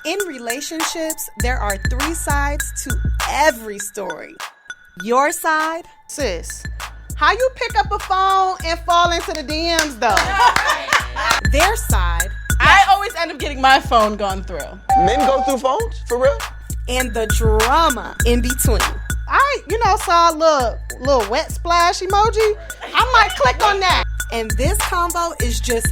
In relationships, there are 3 sides to every story. Your side? Sis, how you pick up a phone and fall into the DMs though? Their side? I always end up getting my phone gone through. Men go through phones? For real? And the drama in between. I, saw a little wet splash emoji. I might click on that. And this combo is just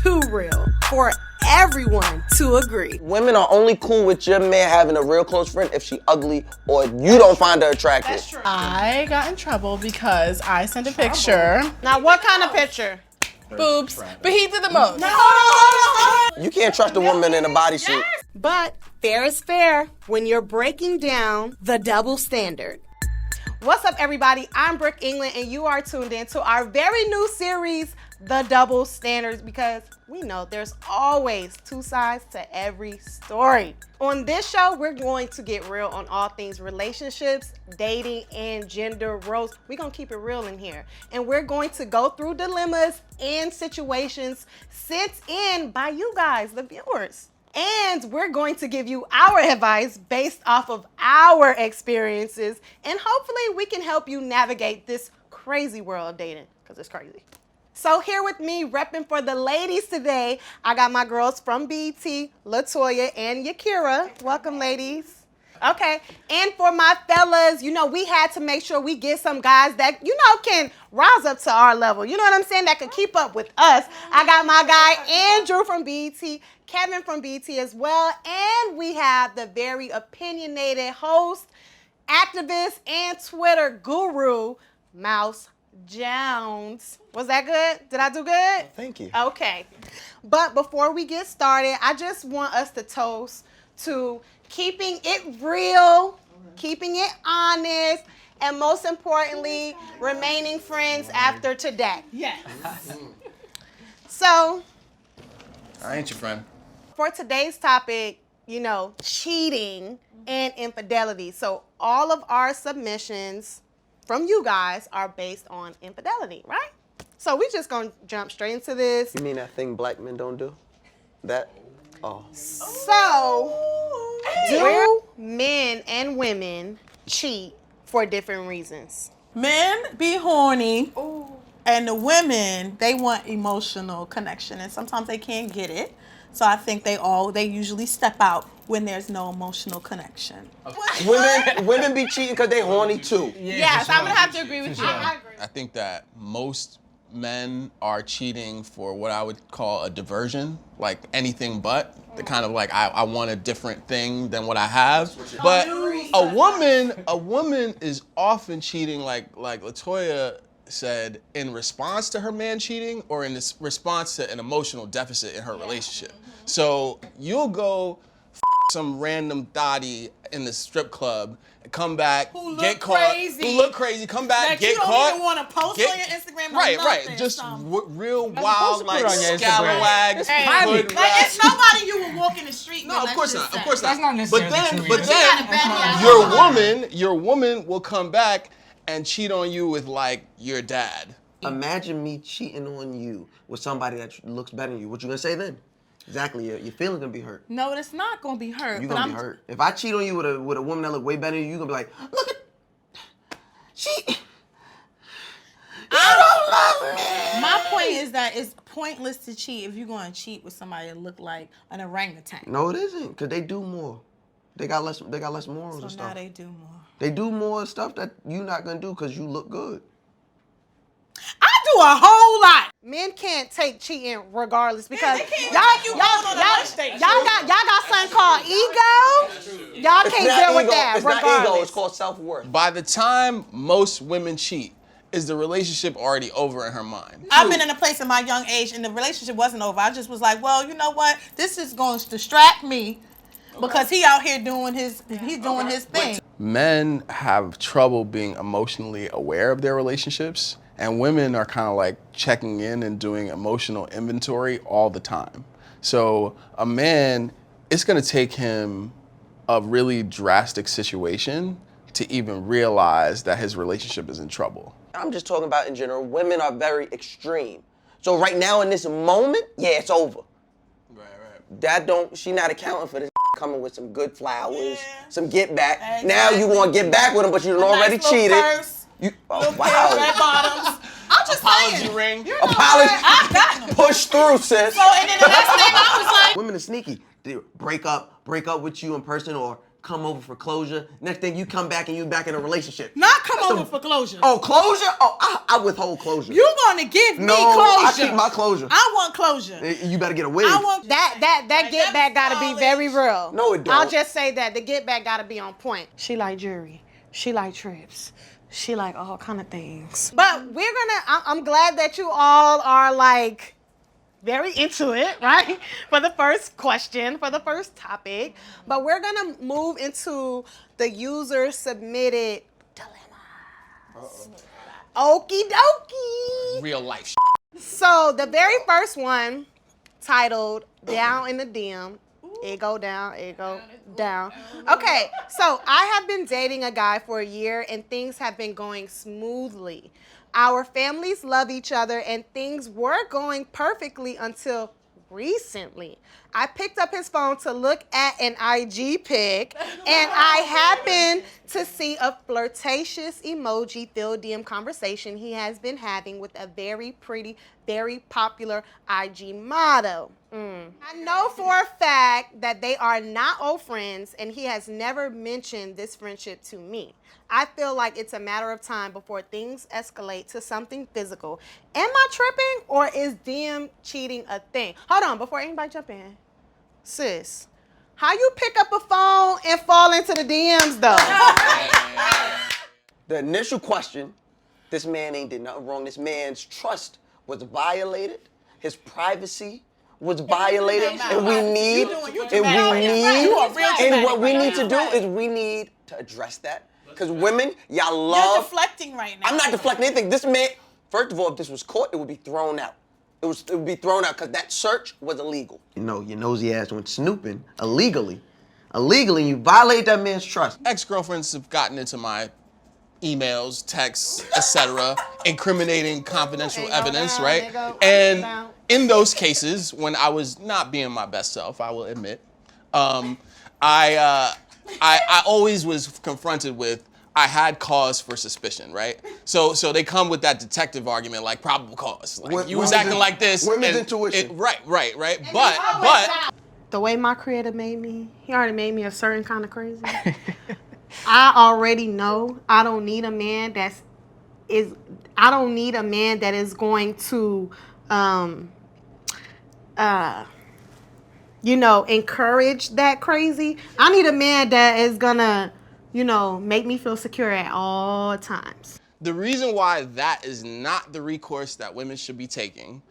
too real for everyone to agree. Women are only cool with your man having a real close friend if she ugly or you don't find her attractive. That's true. I got in trouble because I sent a picture. Now, what kind of picture? Boobs. But he did the most. No. You can't trust a woman in a bodysuit. But fair is fair when you're breaking down the double standard. What's up, everybody? I'm Brooke England, and you are tuned in to our very new series, The Double Standards, because we know there's always 2 sides to every story. On this show, we're going to get real on all things relationships, dating, and gender roles. We're going to keep it real in here. And we're going to go through dilemmas and situations sent in by you guys, the viewers. And we're going to give you our advice based off of our experiences. And hopefully we can help you navigate this crazy world of dating, because it's crazy. So here with me, repping for the ladies today, I got my girls from BT, Latoya and Yakira. Welcome, ladies. Okay, and for my fellas, we had to make sure we get some guys that, can rise up to our level. You know what I'm saying? That can keep up with us. I got my guy, Andrew from BT, Kevin from BT as well, and we have the very opinionated host, activist, and Twitter guru, Mouse Jones. Was that good? Did I do good? Thank you. Okay. But before we get started, I just want us to toast to keeping it real, keeping it honest, and most importantly, remaining friends after today. Yes. So, I ain't your friend. For today's topic, cheating and infidelity. So all of our submissions from you guys are based on infidelity, right? So we just gonna jump straight into this. You mean that thing black men don't do? That? Oh. So, do men and women cheat for different reasons? Men be horny, and the women, they want emotional connection, and sometimes they can't get it. So I think they usually step out when there's no emotional connection. Women be cheating because they horny too. Yes, I'm gonna have to agree with you. I agree. I think that most men are cheating for what I would call a diversion, like anything but. The kind of like, I want a different thing than what I have. But a woman is often cheating, like Latoya said, in response to her man cheating or in this response to an emotional deficit in her relationship. So you'll go some random thottie in the strip club, come back, get caught, who look crazy, come back, get caught. You don't even want to post on your Instagram. Right. Just real wild, like scalawag. Like it's nobody you would walk in the street. No, of course not. Of course That's not. not necessarily But then, your woman will come back and cheat on you with like your dad. Imagine me cheating on you with somebody that looks better than you. What you gonna say then? Exactly, your feelings gonna be hurt. No, it's not gonna be hurt. You're gonna be hurt. If I cheat on you with a woman that look way better than you, you're gonna be like, look at, you don't love me. My point is that it's pointless to cheat if you're gonna cheat with somebody that look like an orangutan. No, it isn't, cause they do more. They got less morals and So stuff. now they do more. They do more stuff that you're not gonna do cause you look good. I do a whole lot. Men can't take cheating regardless because y'all got something called ego. Y'all can't deal with that It's regardless. not ego, it's called self-worth. By the time most women cheat, is the relationship already over in her mind? I've been in a place in my young age and the relationship wasn't over. I just was like, well, you know what? This is going to distract me because he out here doing his thing. Men have trouble being emotionally aware of their relationships, and women are kind of like checking in and doing emotional inventory all the time. So a man, it's gonna take him a really drastic situation to even realize that his relationship is in trouble. I'm just talking about in general. Women are very extreme. So right now in this moment, yeah, it's over. Right. She not accounting for this. coming with some good flowers, some get back. Exactly. Now you want to get back with him, but you done already nice little cheated. Purse, You, little wow. red bottoms. I'm just Apology saying. ring. You know Apology. what? I got them. Push through, sis. So, and then the next thing I was like, Women are sneaky. They break up with you in person or come over for closure. Next thing you come back and you back in a relationship. not come over for closure. Oh, closure? Oh, I withhold closure. You want to give me no, closure. I keep my closure. I want closure. You better get a wig. I want That get back gotta be very real. No, it don't. I'll just say that the get back gotta be on point. She like jewelry. She like trips. She like all kind of things. But we're gonna. I'm glad that you all are like very into it, right? For the first question, for the first topic. But we're gonna move into the user submitted dilemmas. Okie dokie. Real life. So the very first one, titled "Down in the DM," it go down, it go down. Okay, so I have been dating a guy for a year and things have been going smoothly. Our families love each other and things were going perfectly until recently. I picked up his phone to look at an IG pic and I happened to see a flirtatious emoji-filled DM conversation he has been having with a very pretty, very popular IG model. I know for a fact that they are not old friends and he has never mentioned this friendship to me. I feel like it's a matter of time before things escalate to something physical. Am I tripping or is DM cheating a thing? Hold on, before anybody jump in. Sis, how you pick up a phone and fall into the DMs though? The initial question, this man ain't did nothing wrong. This man's trust was violated. His privacy was violated. And we need, and what we need to do is we need to address that. Because women, y'all love. you're deflecting right now. I'm not deflecting anything. This man, first of all, if this was caught, it would be thrown out. It would be thrown out because that search was illegal. You know, your nosy ass went snooping illegally. Illegally, you violate that man's trust. Ex-girlfriends have gotten into my emails, texts, etc., incriminating confidential evidence, down, right? they go And down. in those cases, when I was not being my best self, I will admit, I always was confronted with, I had cause for suspicion, right? So they come with that detective argument, like probable cause. Like you was acting like this. Women's and intuition. Right. But The way my creator made me, he already made me a certain kind of crazy. I already know I don't need a man that is going to encourage that crazy. I need a man that is gonna, make me feel secure at all times. the reason why that is not the recourse that women should be taking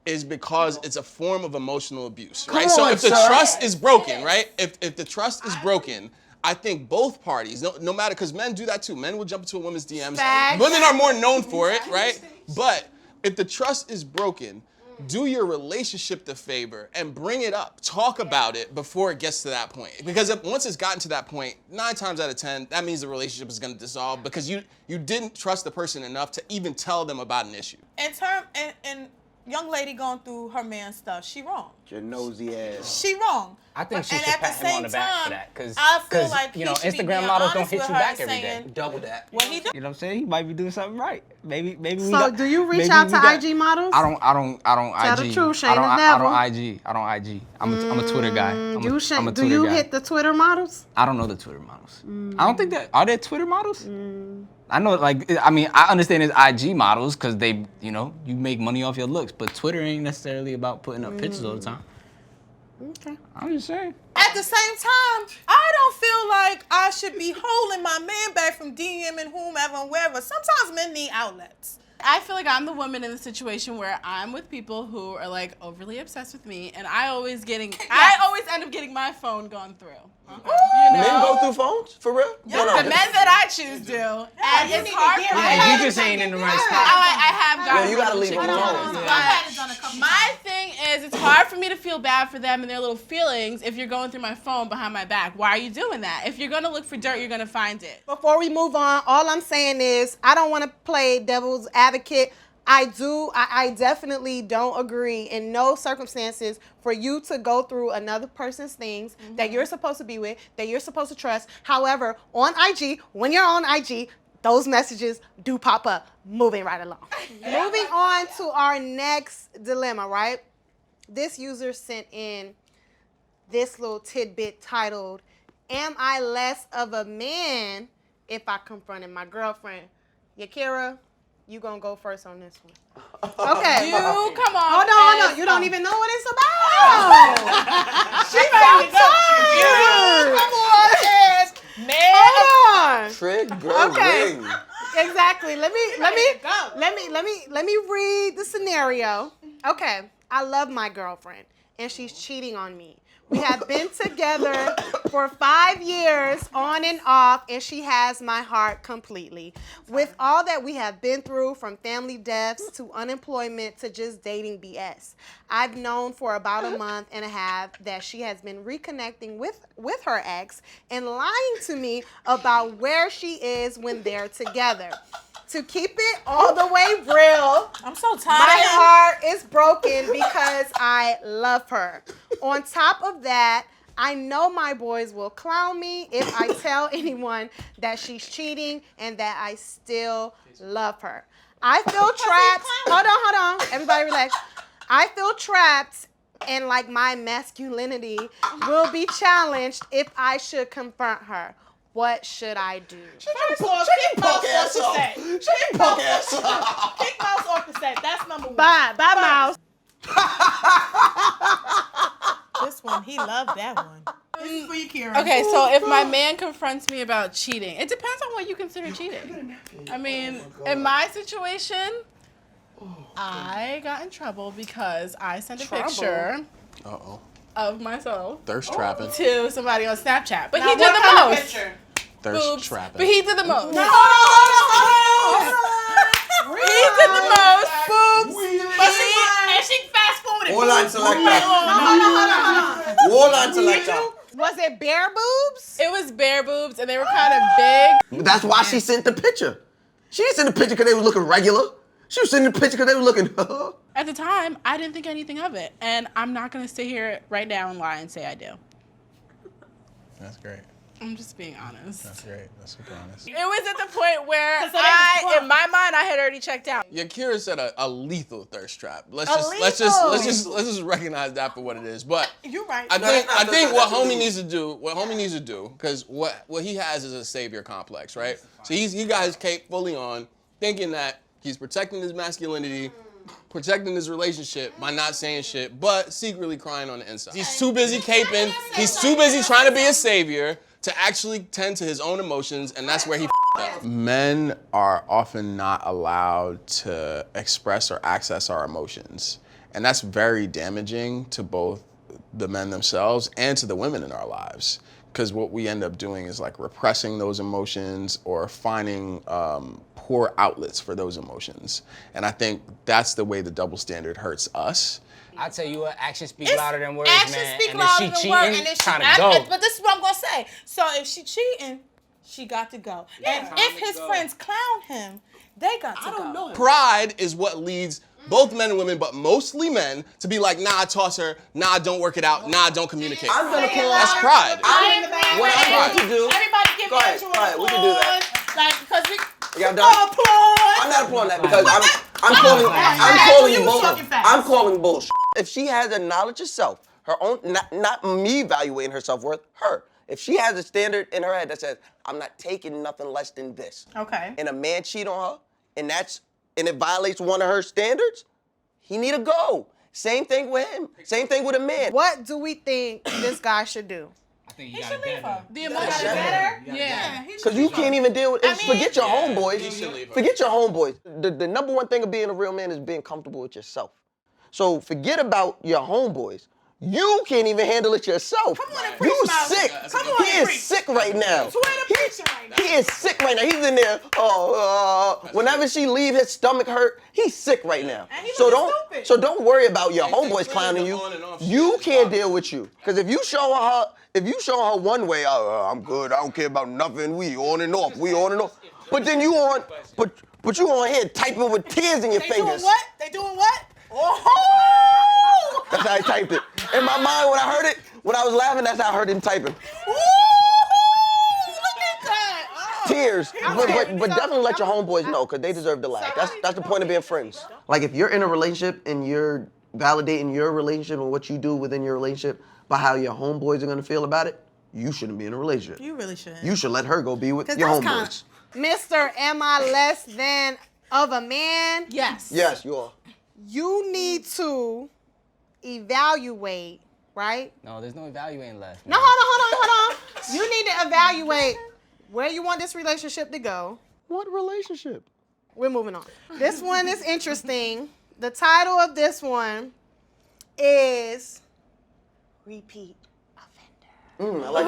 is because it's a form of emotional abuse, right? So if the trust is broken, right? If the trust is broken, I think both parties, no matter, because men do that too. Men will jump into a woman's DMs. Facts. Women are more known for it, right? But if the trust is broken, do your relationship the favor and bring it up. Talk about it before it gets to that point. Because once it's gotten to that point, 9 times out of 10, that means the relationship is going to dissolve because you didn't trust the person enough to even tell them about an issue. And young lady going through her man's stuff, she wrong. Your nosy ass. She wrong. I think she And should at the pat him on same the back for time, that, because I feel like he should be Instagram being models don't honest hit with you her back and every day. saying Double that. what he do. You know what I'm saying? He might be doing something right. Maybe we So got, do you reach maybe out we to got- IG models? I don't Tell IG. the truth, Shane I don't, is I never. don't IG. I'm a Twitter guy. I'm a Do Twitter you guy. hit the Twitter models? I don't know the Twitter models. I don't think that, are there Twitter models? I know, I understand it's IG models because they, you make money off your looks, but Twitter ain't necessarily about putting up pictures all the time. Okay. I'm just saying. At the same time, I don't feel like I should be holding my man back from DMing whomever and wherever. Sometimes men need outlets. I feel like I'm the woman in the situation where I'm with people who are like overly obsessed with me, and I always end up getting my phone gone through. Men go through phones? For real? The men that I choose do, and it's hard for me. Yeah, you just ain't in the right spot. I have gotten you gotta rid of leave them chicks. alone. But my thing is, it's hard for me to feel bad for them and their little feelings if you're going through my phone behind my back. Why are you doing that? If you're gonna look for dirt, you're gonna find it. Before we move on, all I'm saying is I don't want to play devil's advocate, I definitely don't agree in no circumstances for you to go through another person's things that you're supposed to be with, that you're supposed to trust. However, on IG, when you're on IG, those messages do pop up. Moving right along. Moving on to our next dilemma, right? This user sent in this little tidbit titled, "Am I less of a man if I confronted my girlfriend?" Yakira, you gonna go first on this one. Okay. You come on. Hold on. You don't even know what it's about. She's so tired. Come on, man. Hold on. Triggering. Okay. Exactly. Let me read the scenario. Okay. I love my girlfriend and she's cheating on me. We have been together for 5 years on and off, and she has my heart completely. With all that we have been through, from family deaths to unemployment to just dating BS, I've known for about a month and a half that she has been reconnecting with her ex and lying to me about where she is when they're together. To keep it all the way real, I'm so tired. my heart is broken because I love her. On top of that, I know my boys will clown me if I tell anyone that she's cheating and that I still love her. I feel trapped. Hold on. Everybody relax. I feel trapped and like my masculinity will be challenged if I should confront her. What should I do? First of all, kick Mouse off the set. Kick Mouse Kick Mouse off the set. That's number one. Bye, Mouse. This one, he loved that one. This is for you, Kira. Okay, so if my man confronts me about cheating, it depends on what you consider cheating. I mean, in my situation, I got in trouble because I sent a picture of myself Thirst trapping. to somebody on Snapchat. But Now, he did what the kind of most. picture? Thirst Boobs. trapping. But he did the most. No. He did the most. Boobs. And she fast forwarded. Hold on, selector. Hold on, selector. Was it bare boobs? It was bare boobs, and they were kind of big. That's why she sent the picture. She didn't send the picture because they was looking regular. She was sending the picture because they were looking. At the time, I didn't think anything of it, and I'm not gonna sit here right now and lie and say I do. That's great. I'm just being honest. That's great. That's super honest. It was at the point where So they in my mind, I had already checked out. Yakira said a lethal thirst trap. Let's lethal. just recognize that for what it is. But You're right. I think what that's homie needs to do, because what he has is a savior complex, right? So he got his cape fully on, thinking that he's protecting his masculinity, protecting his relationship by not saying shit, but secretly crying on the inside. He's too busy caping. He's too busy trying to be a savior to actually tend to his own emotions, and that's where he up. Men are often not allowed to express or access our emotions, and that's very damaging to both the men themselves and to the women in our lives, because what we end up doing is like repressing those emotions or finding poor outlets for those emotions. And I think that's the way the double standard hurts us. I'll tell you what, actions speak louder than words, Actions man. speak and louder if than she words. cheating, And if she, trying to go. but this is what I'm gonna say. So if she cheating, she got to go. And if his friends clown him, they got to go. Pride is what leads both men and women, but mostly men, to be like, nah, toss her, nah, don't work it out, nah, don't communicate. I'm gonna pull That's out. pride. What I'm going to do. Everybody give Go ahead, Andrew go ahead, we can do that. Like, because we Y'all done? all applaud. I'm not applauding that because I'm calling bullshit. If she has a knowledge of self, her own, not me evaluating her self-worth, her. If she has a standard in her head that says, I'm not taking nothing less than this. Okay. And a man cheat on her, and it violates one of her standards, he need to go. Same thing with him. Same thing with a man. What do we think this guy should do? I think he should leave her. The emotion better? Yeah. Because you can't even deal with it. Forget your homeboys. Forget your homeboys. The number one thing of being a real man is being comfortable with yourself. So forget about your homeboys. You can't even handle it yourself. Come on and preach, You Miles. sick. Come on He and is preach. sick right now. Preaching right now. He is sick right now. He's in there. Whenever she leave, his stomach hurt. He's sick right now. And he So looking don't. stupid. So don't worry about your homeboys clearly clowning the you. on and off You shit is can't bothering deal with you. Because if you show her one way, I'm good. I don't care about nothing. We on and off. But then you on. But you on here typing with tears in your They fingers. doing what? They doing what? Oh! That's how I typed it. In my mind, when I heard it, when I was laughing, that's how I heard him typing. Ooh! Look at that! Oh. Tears. But definitely let your homeboys know, because they deserve to laugh. That's the point of being friends. Like, if you're in a relationship and you're validating your relationship and what you do within your relationship by how your homeboys are going to feel about it, you shouldn't be in a relationship. You really shouldn't. You should let her go be with your that's homeboys. Mr. Am I less than of a man? Yes. Yes, you are. You need to evaluate, right? No, there's no evaluating left. No, hold on. You need to evaluate where you want this relationship to go. What relationship? We're moving on. This one is interesting. The title of this one is Repeat Offender. I like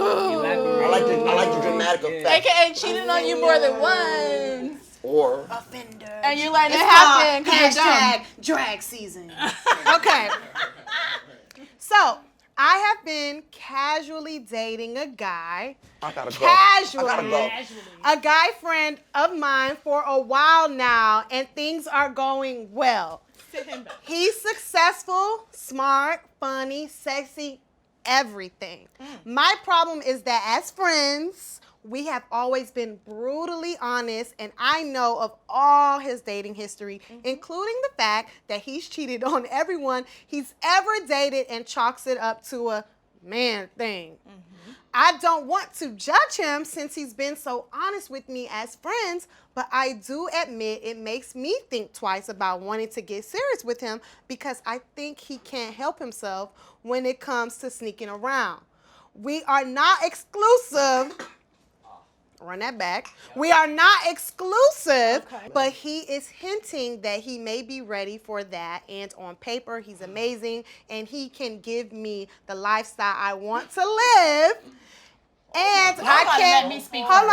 the dramatic effect. AKA cheating on you more than once. Or Offender. And you're letting it It's happen. called 'cause you're dumb. hashtag drag season. Okay. So, I have been casually dating a guy. I gotta go. Casually. I gotta go. A guy friend of mine for a while now, and things are going well. Sit him back. He's successful, smart, funny, sexy, everything. My problem is that as friends, we have always been brutally honest, and I know of all his dating history, including the fact that he's cheated on everyone he's ever dated and chalks it up to a man thing. I don't want to judge him since he's been so honest with me as friends, but I do admit it makes me think twice about wanting to get serious with him because I think he can't help himself when it comes to sneaking around. We are not exclusive. Run that back. We are not exclusive, but he is hinting that he may be ready for that. And on paper, he's amazing, and he can give me the lifestyle I want to live. And I can't. Hold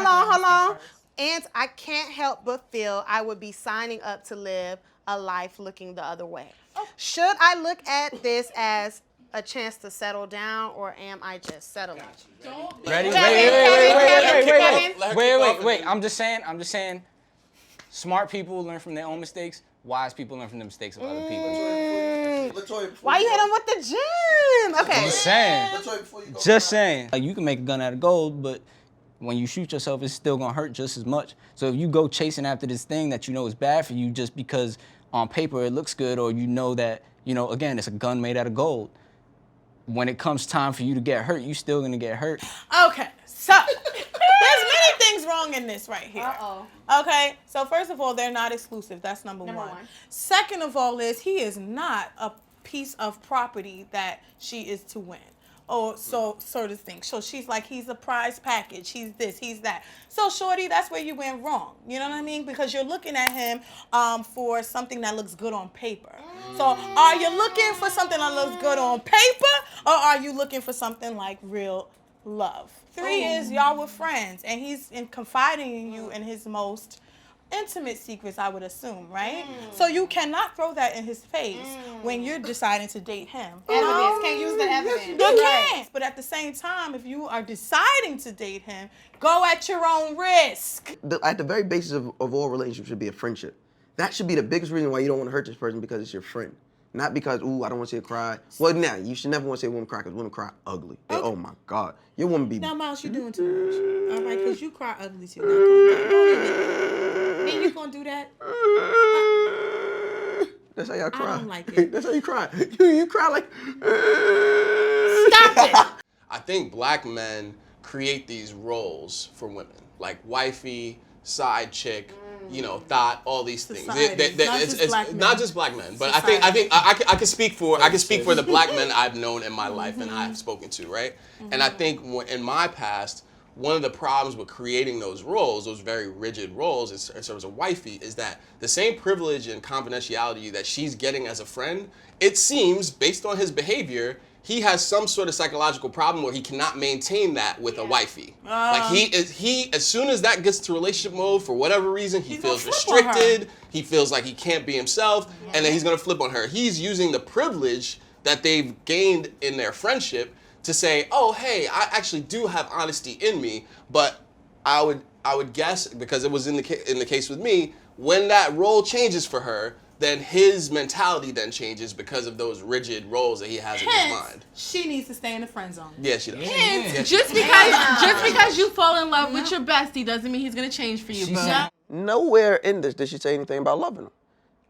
on. And I can't help but feel I would be signing up to live a life looking the other way. Should I look at this as a chance to settle down, or am I just settling? Ready? Kevin. Wait. I'm just saying, smart people learn from their own mistakes. Wise people learn from the mistakes of other people. Why you hit him with the gym? Okay. Just saying. Like, you can make a gun out of gold, but when you shoot yourself, it's still gonna hurt just as much. So if you go chasing after this thing that you know is bad for you just because on paper it looks good, or you know that, again, it's a gun made out of gold. When it comes time for you to get hurt, you still gonna get hurt. Okay, so there's many things wrong in this right here. Okay, so first of all, they're not exclusive. That's number one. Second of all is he is not a piece of property that she is to win. Or so sort of thing. So she's like, he's a prize package. He's this, he's that. So shorty, that's where you went wrong. You know what I mean? Because you're looking at him for something that looks good on paper. So are you looking for something that looks good on paper, or are you looking for something like real love? 3 is y'all were friends, and he's confiding in you in his most intimate secrets, I would assume, right? So you cannot throw that in his face when you're deciding to date him. Evidence. Can't use the evidence. You can't. But at the same time, if you are deciding to date him, go at your own risk. At the very basis of all relationships should be a friendship. That should be the biggest reason why you don't want to hurt this person, because it's your friend. Not because, ooh, I don't want to see her cry. Well, now, you should never want to see a woman cry, because women cry ugly. And, oh, my God. Your woman be... Now, Miles, you're doing too much. All right, because you cry ugly, too. Now, then you going to do that? That's how y'all cry. I don't like it. That's how you cry. You cry like... Stop it! I think black men create these roles for women, like wifey, side chick, thought, all these things. Not just black men, but Society. I think I can speak for the black men I've known in my life and I've spoken to, right? And I think in my past, one of the problems with creating those roles, those very rigid roles in terms of wifey, is that the same privilege and confidentiality that she's getting as a friend, it seems, based on his behavior, he has some sort of psychological problem where he cannot maintain that with a wifey. Like he as soon as that gets to relationship mode, for whatever reason, he feels restricted. He feels like he can't be himself, and then he's gonna flip on her. He's using the privilege that they've gained in their friendship to say, oh, hey, I actually do have honesty in me, but I would I would guess, because it was in the case with me, when that role changes for her, then his mentality then changes because of those rigid roles that he has in his mind. She needs to stay in the friend zone. Yeah, she does. Just because you fall in love with your bestie doesn't mean he's gonna change for you, bro. Nowhere in this did she say anything about loving him.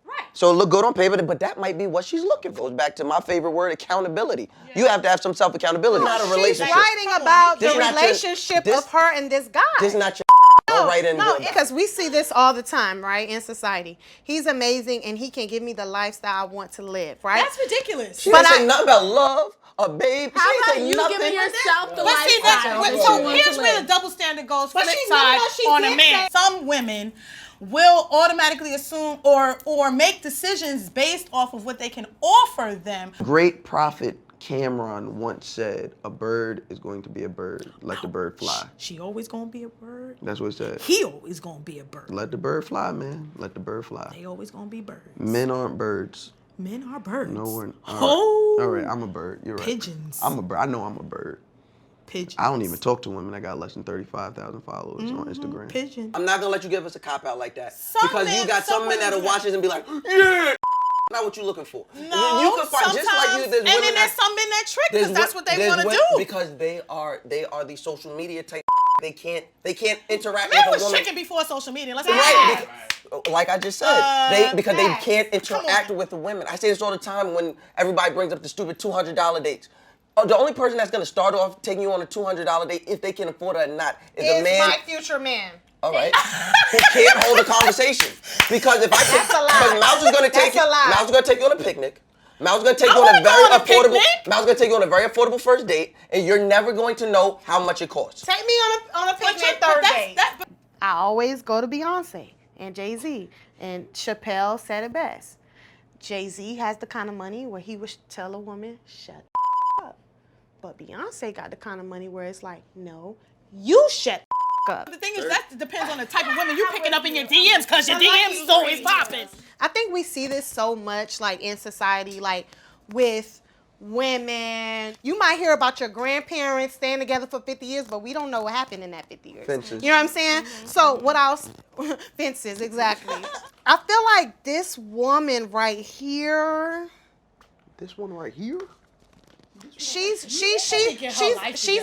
Right. So it look good on paper, but that might be what she's looking for. Goes back to my favorite word, accountability. Yeah. You have to have some self-accountability. Not a relationship. She's writing about the relationship of her and this guy. This is not your No, because we see this all the time, right, in society. He's amazing, and he can give me the lifestyle I want to live, right? That's ridiculous. She didn't say nothing about love or babe. How She about didn't you say nothing. giving yourself the But see, lifestyle? so here's where the double standard goes. Flip she side on a did man. Some women will automatically assume or make decisions based off of what they can offer them. Great prophet Cameron once said, a bird is going to be a bird. Let the bird fly. She always gonna be a bird. That's what it said. He always gonna be a bird. Let the bird fly, man. Let the bird fly. They always gonna be birds. Men aren't birds. Men are birds. No, we're not. Oh. All right, I'm a bird. You're right. Pigeons. I'm a bird. I know I'm a bird. Pigeons. I don't even talk to women that got less than 35,000 followers on Instagram. Pigeons. I'm not gonna let you give us a cop out like that. Some men that'll watch this and be like, yeah. Not what you looking for. No, you can find, just like you, there's and then there's some men that trick because that's what they want to do. Because they are the social media type. They can't interact Men with a was woman. tricking before social media. Let's Right, like I just said, because they facts. can't interact with the women. I say this all the time when everybody brings up the stupid $200 dates. The only person that's gonna start off taking you on a $200 date, if they can afford it or not, is a man. my future man. All right, who can't hold a conversation. Because if I can, because Mouse is gonna take you, Mouse is gonna take you on a picnic. Mouse is gonna take you on a very affordable. Mouse is gonna take you on a very affordable first date, and you're never going to know how much it costs. Take me on a picnic third date. I always go to Beyonce and Jay-Z, and Chappelle said it best. Jay-Z has the kind of money where he would tell a woman, shut up. But Beyonce got the kind of money where it's like, no, you shut up. The thing is, that depends on the type of women you picking up in your DMs, because your DMs is always popping. I think we see this so much, like, in society, like, with women. You might hear about your grandparents staying together for 50 years, but we don't know what happened in that 50 years. Fences. You know what I'm saying? So what else? Fences, exactly. I feel like this woman right here. This one right here? She's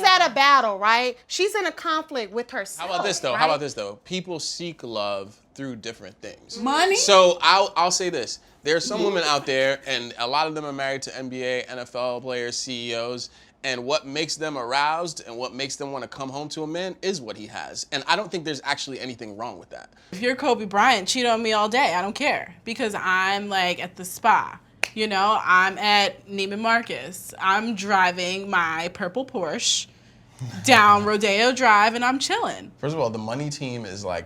at a battle, right? She's in a conflict with herself. How about this though? Right? How about this though? People seek love through different things. Money? So I'll say this. There are some women out there, and a lot of them are married to NBA, NFL players, CEOs, and what makes them aroused and what makes them want to come home to a man is what he has. And I don't think there's actually anything wrong with that. If you're Kobe Bryant, cheat on me all day. I don't care, because I'm like at the spa. You know, I'm at Neiman Marcus. I'm driving my purple Porsche down Rodeo Drive, and I'm chilling. First of all, the money team is like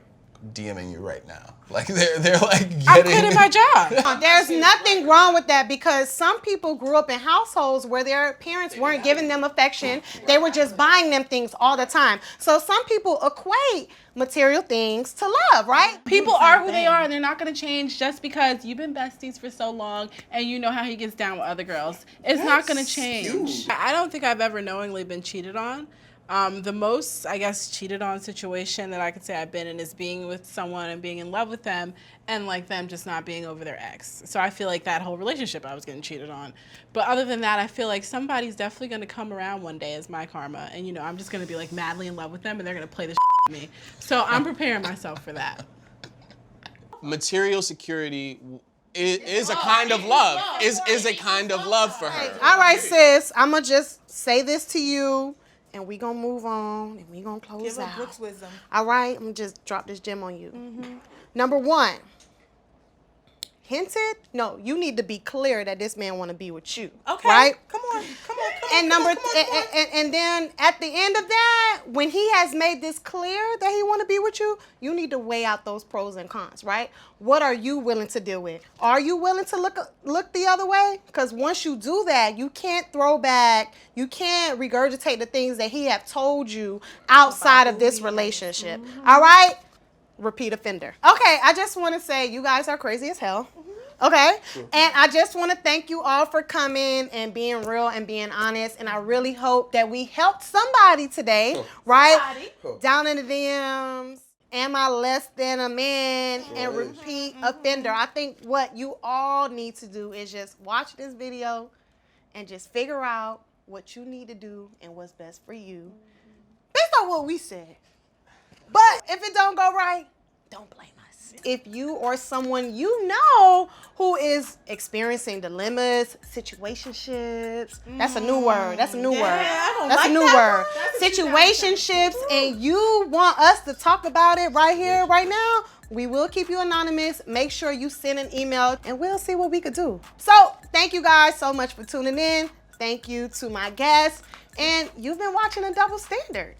DMing you right now. Like they're like getting. I'm quitting my job. There's nothing wrong with that, because some people grew up in households where their parents weren't giving them affection. They were just buying them things all the time. So some people equate material things to love, right? People are who they are, and they're not going to change just because you've been besties for so long and you know how he gets down with other girls. It's not going to change. I don't think I've ever knowingly been cheated on. The most, I guess, cheated on situation that I could say I've been in is being with someone and being in love with them and like them just not being over their ex. So I feel like that whole relationship I was getting cheated on. But other than that, I feel like somebody's definitely going to come around one day as my karma. And, you know, I'm just going to be like madly in love with them and they're going to play the with me. So I'm preparing myself for that. Material security is a kind of love. Is a kind of love for her. All right, sis, I'm going to just say this to you. And we gonna move on, and we gonna close out. Brooks wisdom. All right, I'm gonna just drop this gem on you. Number one, hinted. No, you need to be clear that this man want to be with you. Okay. Right. Come on. And then at the end of that, when he has made this clear that he want to be with you, you need to weigh out those pros and cons, right? What are you willing to deal with? Are you willing to look the other way? Because once you do that, you can't throw back, you can't regurgitate the things that he have told you outside of this relationship. All right? Repeat offender. Okay, I just want to say you guys are crazy as hell. Okay? And I just want to thank you all for coming and being real and being honest. And I really hope that we helped somebody today, right? Down in the DMs. Am I less than a man and repeat offender? I think what you all need to do is just watch this video and just figure out what you need to do and what's best for you based on what we said. But if it don't go right, don't blame us. If you or someone you know who is experiencing dilemmas, situationships, that's a new word. That's a new word. That's a new word. Situationships, and you want us to talk about it right here, right now, we will keep you anonymous. Make sure you send an email and we'll see what we could do. So thank you guys so much for tuning in. Thank you to my guests. And you've been watching A Double Standard.